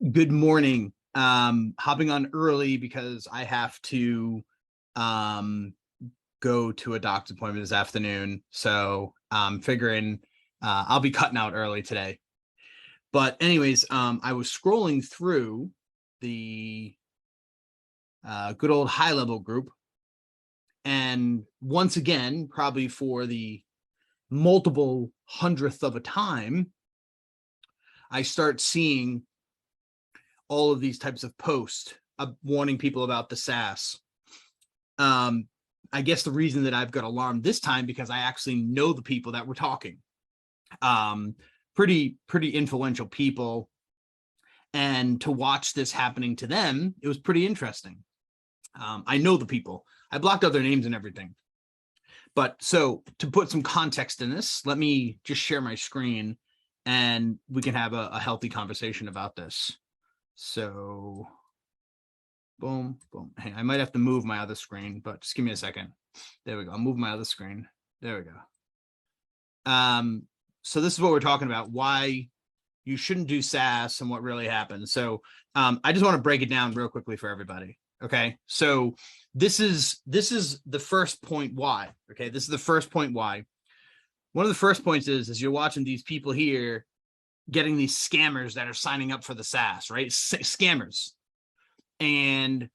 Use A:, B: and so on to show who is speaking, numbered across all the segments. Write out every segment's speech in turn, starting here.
A: Good morning. Hopping on early because I have to go to a doctor's appointment this afternoon. So I'm figuring I'll be cutting out early today. But anyways, I was scrolling through the good old high level group. And once again, probably for the multiple hundredth of a time, I start seeing all of these types of posts warning people about the SaaS. I guess the reason that I've got alarmed this time because I actually know the people that were talking. Pretty influential people. And to watch this happening to them, it was pretty interesting. I know the people. I blocked out their names and everything. But so to put some context in this, let me just share my screen and we can have a healthy conversation about this. So boom, boom. Hey, I might have to move my other screen, but just give me a second. There we go. I'll move my other screen. There we go. So this is what we're talking about, why you shouldn't do SaaS and what really happens. So I just want to break it down real quickly for everybody. Okay. So this is the first point why. Okay. This is the first point why. One of the first points is you're watching these people here getting these scammers that are signing up for the SaaS, right? Scammers. And,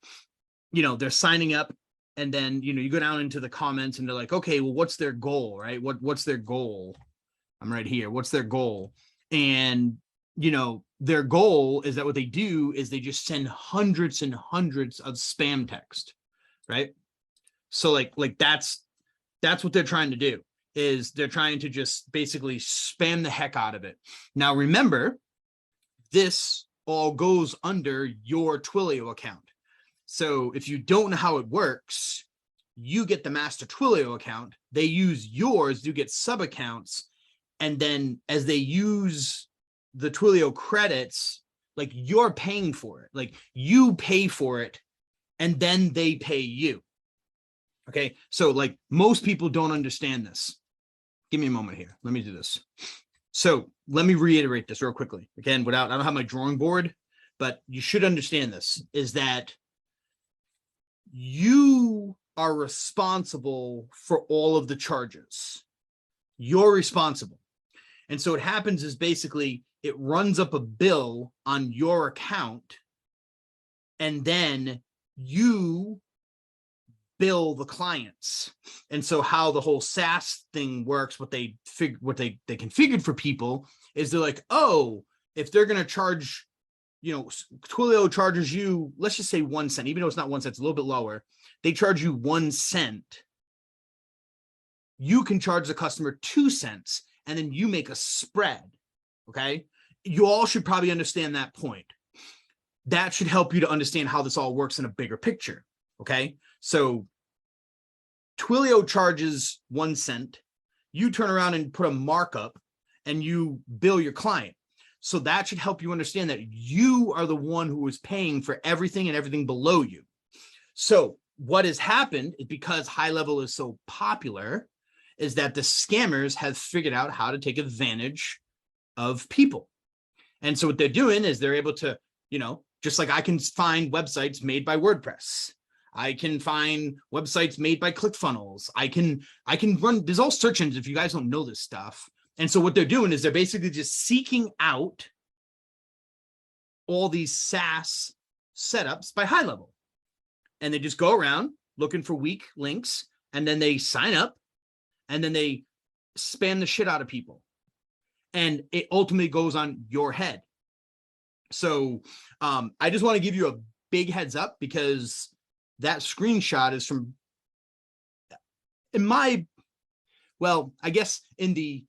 A: they're signing up and then, you go down into the comments and they're like, okay, well, what's their goal, right? What's their goal? I'm right here. What's their goal? And, their goal is that what they do is they just send hundreds and hundreds of spam text, right? So like that's what they're trying to do. Is they're trying to just basically spam the heck out of it. Now, remember, this all goes under your Twilio account. So if you don't know how it works, you get the master Twilio account. They use yours, you get sub accounts. And then as they use the Twilio credits, like you're paying for it, like you pay for it and then they pay you. Okay. So like most people don't understand this. Give me a moment here. Let me do this. So let me reiterate this real quickly. Again, I don't have my drawing board, but you should understand this, is that you are responsible for all of the charges. You're responsible. And so what happens is basically it runs up a bill on your account and then you bill the clients. And so how the whole SaaS thing works, what they configured for people is they're like, oh, if they're going to charge, Twilio charges you, let's just say 1 cent, even though it's not 1 cent, it's a little bit lower. They charge you 1 cent. You can charge the customer 2 cents and then you make a spread. Okay. You all should probably understand that point. That should help you to understand how this all works in a bigger picture. Okay. So Twilio charges 1 cent. You turn around and put a markup and you bill your client. So that should help you understand that you are the one who is paying for everything and everything below you. So what has happened is because high level is so popular is that the scammers have figured out how to take advantage of people. And so what they're doing is they're able to, just like I can find websites made by WordPress. I can find websites made by ClickFunnels. I can run, there's all search engines if you guys don't know this stuff. And so what they're doing is they're basically just seeking out all these SaaS setups by high level. And they just go around looking for weak links and then they sign up and then they spam the shit out of people. And it ultimately goes on your head. So I just want to give you a big heads up because that screenshot is from, I guess in the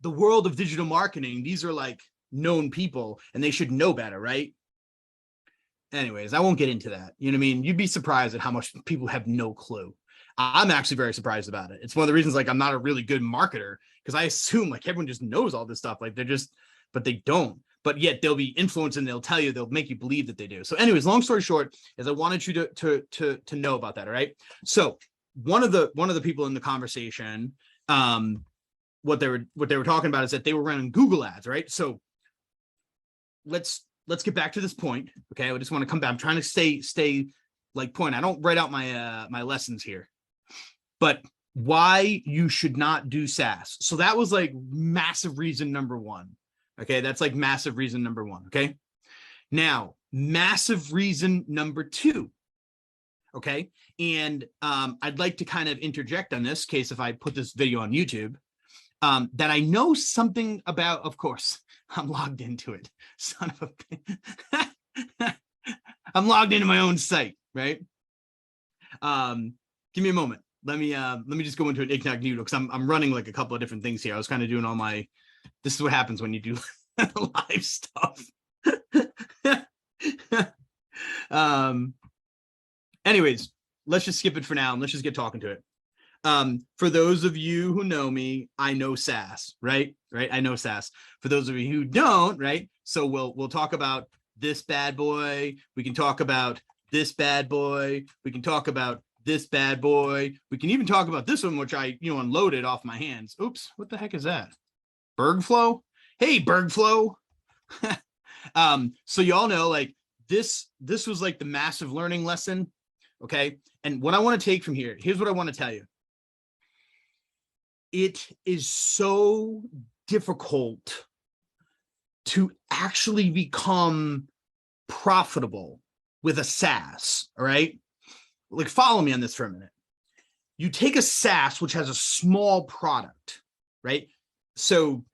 A: world of digital marketing, these are like known people and they should know better, right? Anyways, I won't get into that. You know what I mean? You'd be surprised at how much people have no clue. I'm actually very surprised about it. It's one of the reasons like I'm not a really good marketer because I assume like everyone just knows all this stuff. Like but they don't. But yet they'll be influenced and they'll make you believe that they do. So anyways, long story short is I wanted you to know about that. All right. So one of the people in the conversation, what they were talking about is that they were running Google ads, right? So let's let's get back to this point. Okay. I just want to come back. I'm trying to stay like point. I don't write out my, my lessons here, but why you should not do SaaS. So that was like massive reason number one. Okay. That's like massive reason number one. Okay. Now, massive reason number two. Okay. And I'd like to kind of interject on this case if I put this video on YouTube, that I know something about. Of course, I'm logged into it. Son of a I'm logged into my own site, right? Give me a moment. Let me just go into an incognito because I'm running like a couple of different things here. I was kind of doing all my, this is what happens when you do live stuff. Anyways, let's just skip it for now and let's just get talking to it. For those of you who know me, I know SaaS, right? I know SaaS. For those of you who don't, right? So we'll talk about this bad boy. We can talk about this bad boy. We can talk about this bad boy. We can even talk about this one, which I, unloaded off my hands. Oops, what the heck is that? Bergflow? Hey, Bergflow. So y'all know, like this was like the massive learning lesson. Okay. And what I want to take from here, here's what I want to tell you. It is so difficult to actually become profitable with a SaaS. All right. Like, follow me on this for a minute. You take a SaaS, which has a small product, right? So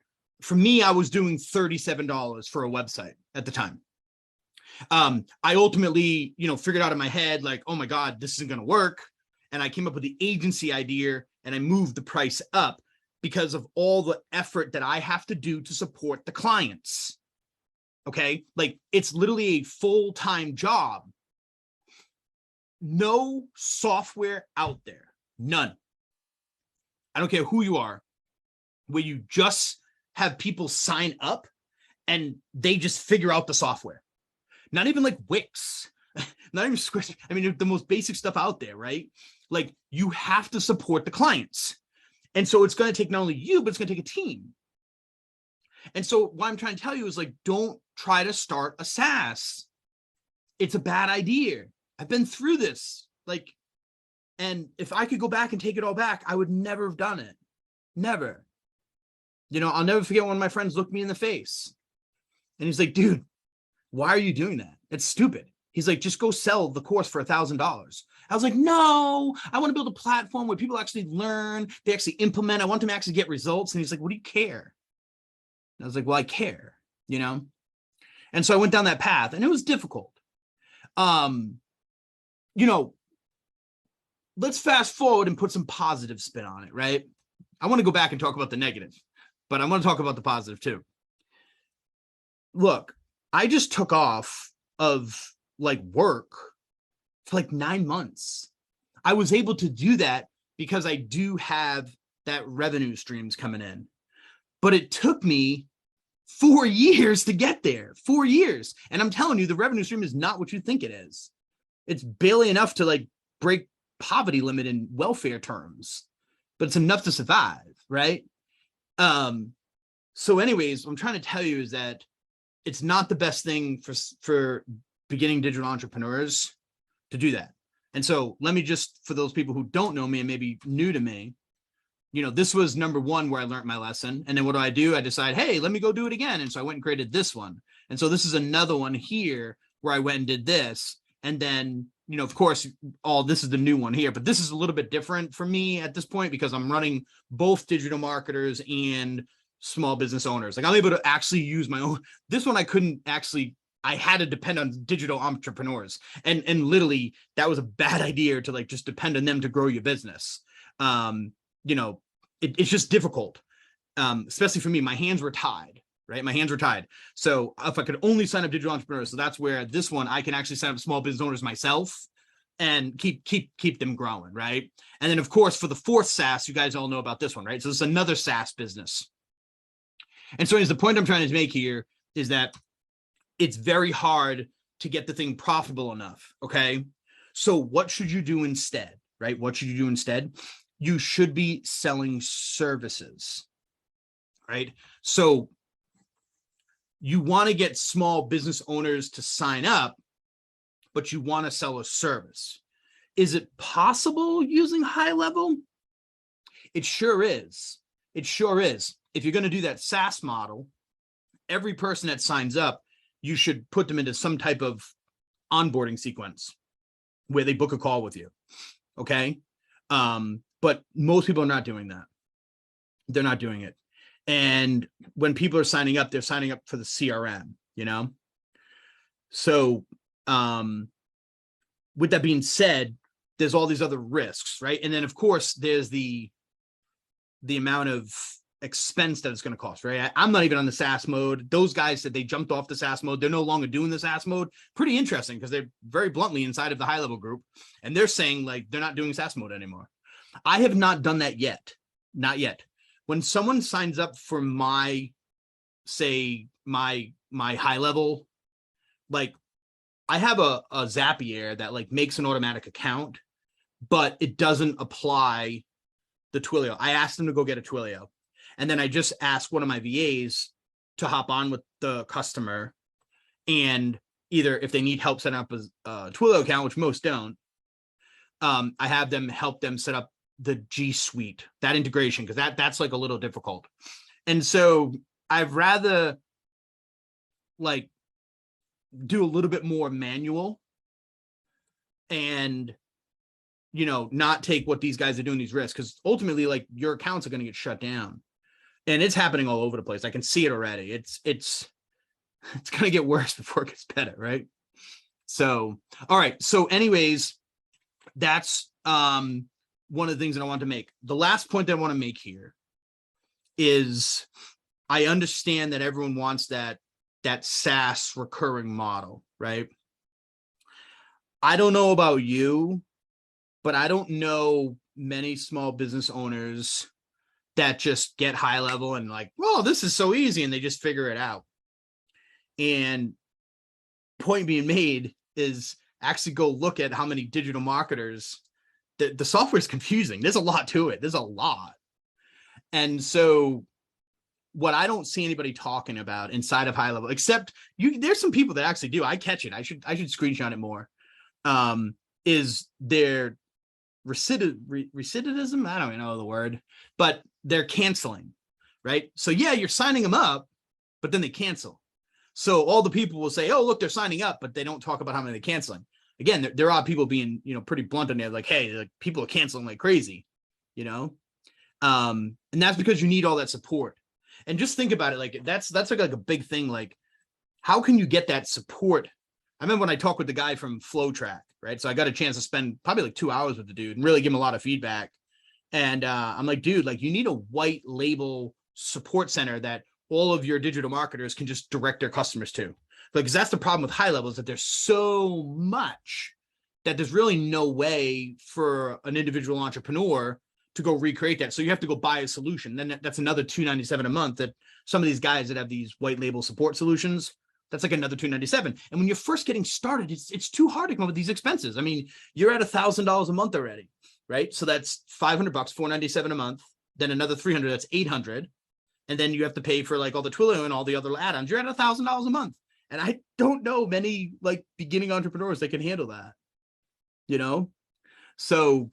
A: for me, I was doing $37 for a website at the time. I ultimately, figured out in my head, like, oh my God, this isn't going to work. And I came up with the agency idea and I moved the price up because of all the effort that I have to do to support the clients. Okay. Like, it's literally a full-time job. No software out there, none. I don't care who you are, where you just have people sign up and they just figure out the software. Not even like Wix, not even Squarespace. I mean, the most basic stuff out there, right? Like, you have to support the clients. And so it's going to take not only you, but it's going to take a team. And so what I'm trying to tell you is, like, don't try to start a SaaS. It's a bad idea. I've been through this, like, and if I could go back and take it all back, I would never have done it. Never. I'll never forget when my friends looked me in the face and he's like, dude, why are you doing that? It's stupid. He's like, just go sell the course for $1,000. I was like, no, I want to build a platform where people actually learn, they actually implement. I want them to actually get results. And he's like, what do you care? And I was like, well, I care, And so I went down that path and it was difficult. Let's fast forward and put some positive spin on it, right? I want to go back and talk about the negative, but I want to talk about the positive too. Look, I just took off of like work for like 9 months. I was able to do that because I do have that revenue streams coming in, but it took me 4 years to get there, 4 years. And I'm telling you, the revenue stream is not what you think it is. It's barely enough to like break poverty limit in welfare terms, but it's enough to survive, right? So anyways, what I'm trying to tell you is that it's not the best thing for beginning digital entrepreneurs to do that. And so let me just, for those people who don't know me and maybe new to me, this was number one where I learned my lesson. And then what do? I decide, hey, let me go do it again. And so I went and created this one. And so this is another one here where I went and did this. And then, of course, this is the new one here, but this is a little bit different for me at this point because I'm running both digital marketers and small business owners. Like, I'm able to actually use my own. This one, I had to depend on digital entrepreneurs. And literally that was a bad idea to like just depend on them to grow your business. It's just difficult. Especially for me, my hands were tied. Right? My hands were tied. So if I could only sign up digital entrepreneurs, so that's where this one, I can actually sign up small business owners myself and keep them growing. Right. And then of course, for the fourth SaaS, you guys all know about this one, right? So this is another SaaS business. And so the point I'm trying to make here is that it's very hard to get the thing profitable enough. Okay. So what should you do instead? Right? What should you do instead? You should be selling services. Right. So you want to get small business owners to sign up, but you want to sell a service. Is it possible using HighLevel? It sure is. It sure is. If you're going to do that SaaS model, every person that signs up, you should put them into some type of onboarding sequence where they book a call with you. Okay. But most people are not doing that. They're not doing it. And when people are signing up, they're signing up for the CRM, you know? So, with that being said, there's all these other risks, right? And then of course there's the amount of expense that it's going to cost, right? I'm not even on the SaaS mode. Those guys said they jumped off the SaaS mode. They're no longer doing the SaaS mode. Pretty interesting, because they're very bluntly inside of the HighLevel group, and they're saying like they're not doing SaaS mode anymore. I have not done that yet. Not yet. When someone signs up for my HighLevel, like I have a Zapier that like makes an automatic account, but it doesn't apply the Twilio. I asked them to go get a Twilio. And then I just asked one of my VAs to hop on with the customer, and either if they need help setting up a Twilio account, which most don't, I have them help them set up the G Suite, that integration, because that's like a little difficult. And so I'd rather like do a little bit more manual and, you know, not take what these guys are doing, these risks, because ultimately like your accounts are going to get shut down. And it's happening all over the place. I can see it already. It's going to get worse before it gets better, right? So, all right. So anyways, that's one of the things that I want to make. The last point that I want to make here is I understand that everyone wants that SaaS recurring model, right? I don't know about you, but I don't know many small business owners that just get HighLevel and like, well, this is so easy, and they just figure it out. And point being made is actually go look at how many digital marketers. The software is confusing. There's a lot to it. There's a lot. And so what I don't see anybody talking about inside of HighLevel, except there's some people that actually do. I catch it. I should screenshot it more. Is their recidivism? I don't even know the word, but they're canceling, right? So yeah, you're signing them up, but then they cancel. So all the people will say, oh, look, they're signing up, but they don't talk about how many they're canceling. Again, there are people being, you know, pretty blunt on there, like, hey, like people are canceling like crazy, you know? And that's because you need all that support. And just think about it, like that's like a big thing. Like, how can you get that support? I remember when I talked with the guy from FlowTrack, right? So I got a chance to spend probably like 2 hours with the dude and really give him a lot of feedback. And I'm like, dude, like you need a white label support center that all of your digital marketers can just direct their customers to. Because that's the problem with HighLevel, is that there's so much that there's really no way for an individual entrepreneur to go recreate that. So you have to go buy a solution. Then that's another $297 a month that some of these guys that have these white label support solutions, that's like another $297. And when you're first getting started, it's too hard to come up with these expenses. I mean, you're at $1,000 a month already, right? So that's $500, $497 a month. Then another $300, that's $800. And then you have to pay for like all the Twilio and all the other add-ons. You're at $1,000 a month. And I don't know many like beginning entrepreneurs that can handle that, you know? So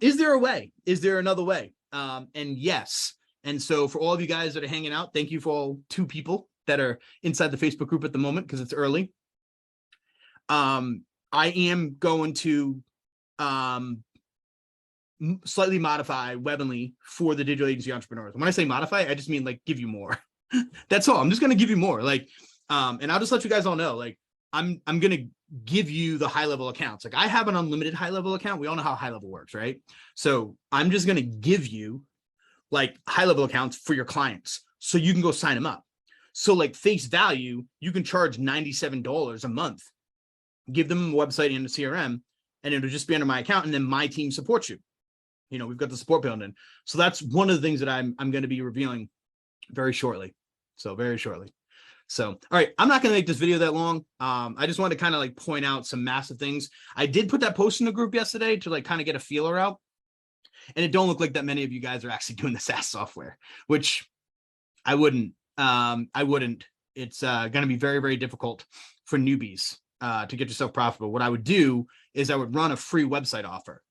A: is there a way? Is there another way? And yes. And so for all of you guys that are hanging out, thank you for all 2 people that are inside the Facebook group at the moment, because it's early. I am going to slightly modify Webinly for the digital agency entrepreneurs. When I say modify, I just mean like give you more. That's all. I'm just going to give you more. Like, and I'll just let you guys all know, like, I'm going to give you the HighLevel accounts. Like I have an unlimited HighLevel account. We all know how HighLevel works, right? So I'm just going to give you like HighLevel accounts for your clients so you can go sign them up. So like face value, you can charge $97 a month, give them a website and a CRM, and it'll just be under my account. And then my team supports you. You know, we've got the support built in. So that's one of the things that I'm going to be revealing very shortly. So very shortly. So, all right, I'm not going to make this video that long. I just wanted to kind of like point out some massive things. I did put that post in the group yesterday to like kind of get a feeler out. And it don't look like that many of you guys are actually doing the SaaS software, which I wouldn't it's going to be very, very difficult for newbies to get yourself profitable. What I would do is I would run a free website offer.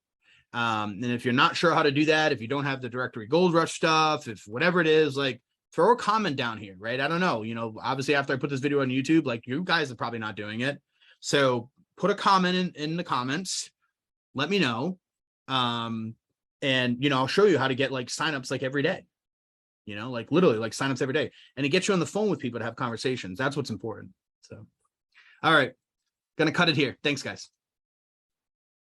A: And if you're not sure how to do that, if you don't have the directory gold rush stuff, if whatever it is, like throw a comment down here, right? I don't know, obviously after I put this video on YouTube, like you guys are probably not doing it. So put a comment in the comments, let me know. And, I'll show you how to get like signups like every day, like literally like signups every day, and it gets you on the phone with people to have conversations. That's what's important. So, all right, gonna cut it here. Thanks guys.